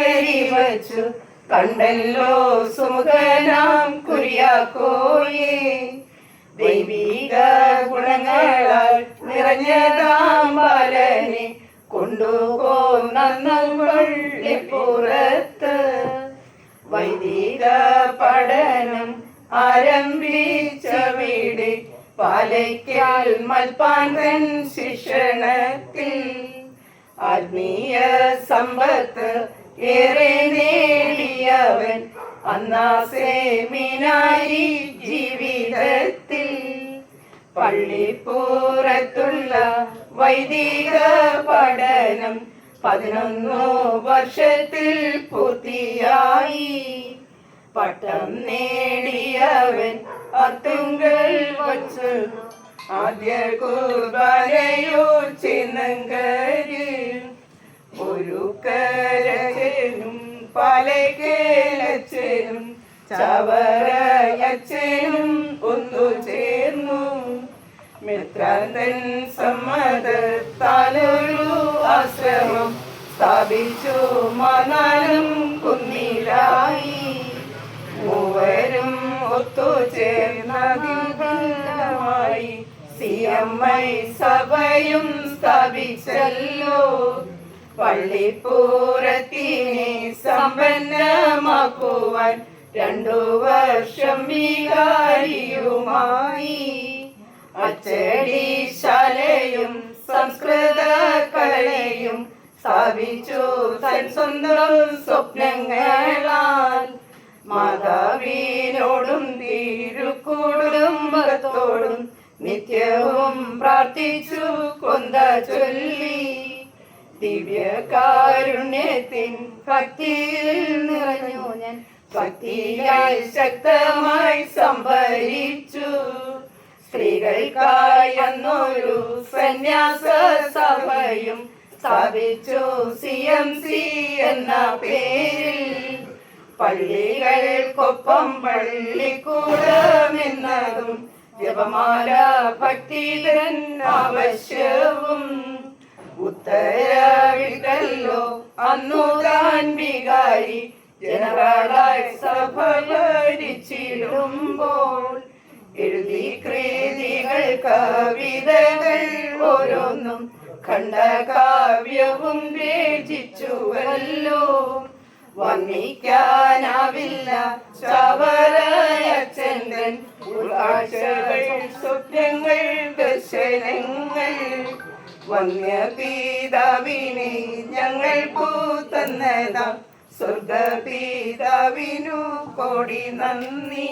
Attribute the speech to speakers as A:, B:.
A: കൈവരി വച്ചു കണ്ടല്ലോ സുമുഖനാം കുര്യാക്കോയെ. ദൈവിക ഗുണങ്ങളാൽ നിറഞ്ഞതാം ബാലനെ കൊണ്ടുപോന്നു പള്ളിപ്പുറത്ത്. വൈദിക പഠനം ആരംഭിച്ച വീട് പാലയ്ക്കൽ മൽപ്പാന്തൻ ശിക്ഷണത്തിൽ. ആത്മീയ സമ്പത്ത് ഏറെ നേടിയവൻ അന്നാ സെമിനാരി ജീവിതത്തിൽ. പള്ളിപ്പുറത്തുള്ള വൈദിക പഠനം 11 വർഷത്തിൽ പൂർത്തിയായി. പട്ടം നേടിയവൻ അത്തുങ്കൽ വച്ച് ആദ്യ കുർബാനയോ ചിന്നങ്കര്. ഒരു കരച്ചനും പാലക്കേലച്ചനും ചവറയച്ചനും ഒന്നു ചേർന്നു. മിത്രാന്തൻ സമ്മതത്താലൊരു ആശ്രമം സ്ഥാപിച്ചു മാനാലും കുന്നിലായി. മൂവരും ഒത്തുചേർന്നതിഫലമായി CMI സഭയും സ്ഥാപിച്ചല്ലോ. പള്ളിപ്പുറത്തിനെ സമ്പന്നമാക്കുവാൻ 2 വർഷം വികാരിയുമായി. അച്ചടിശാലയും സംസ്കൃത കലയും സ്ഥാപിച്ചു തൻ സ്വന്തം സ്വപ്നങ്ങളാൽ. മാതാവിനോടും തിരുക്കുടുംബത്തോടും നിത്യവും പ്രാർത്ഥിച്ചു കൊന്ത ചൊല്ലി. ദിവ്യകാരുണ്യത്തിൻ ഭക്തിയിൽ നിറഞ്ഞു ഞാൻ ഭക്തിയായി ശക്തമായി സംഭരിച്ചു. സ്ത്രീകൾക്കായി അന്നൊരു സന്യാസ സഭയും സ്ഥാപിച്ചു CMC എന്ന പേരിൽ. പള്ളികൾക്കൊപ്പം പള്ളിക്കൂടമെന്നതും ജപമാല ഭക്തിതൻ ആവശ്യവും. ഉത്തരവിട്ടല്ലോ അന്നു താൻ വികാരി ജനറലായി സഭ ഭരിച്ചിടുമ്പോൾ. എഴുതി കൃതികൾ കവിതകൾ ഓരോന്നും ഖണ്ഡകാവ്യവും രചിച്ചുവല്ലോ. വർണ്ണിക്കാനാവില്ല ചവറയച്ചൻ ഉൾക്കാഴ്ചകൾ, സ്വപ്നങ്ങൾ, ദർശനങ്ങൾ. വന്യപിതാവിനെ ഞങ്ങൾ പൂത്തന്നതാം സ്വർഗപിതാവിനു കോടി നന്ദി.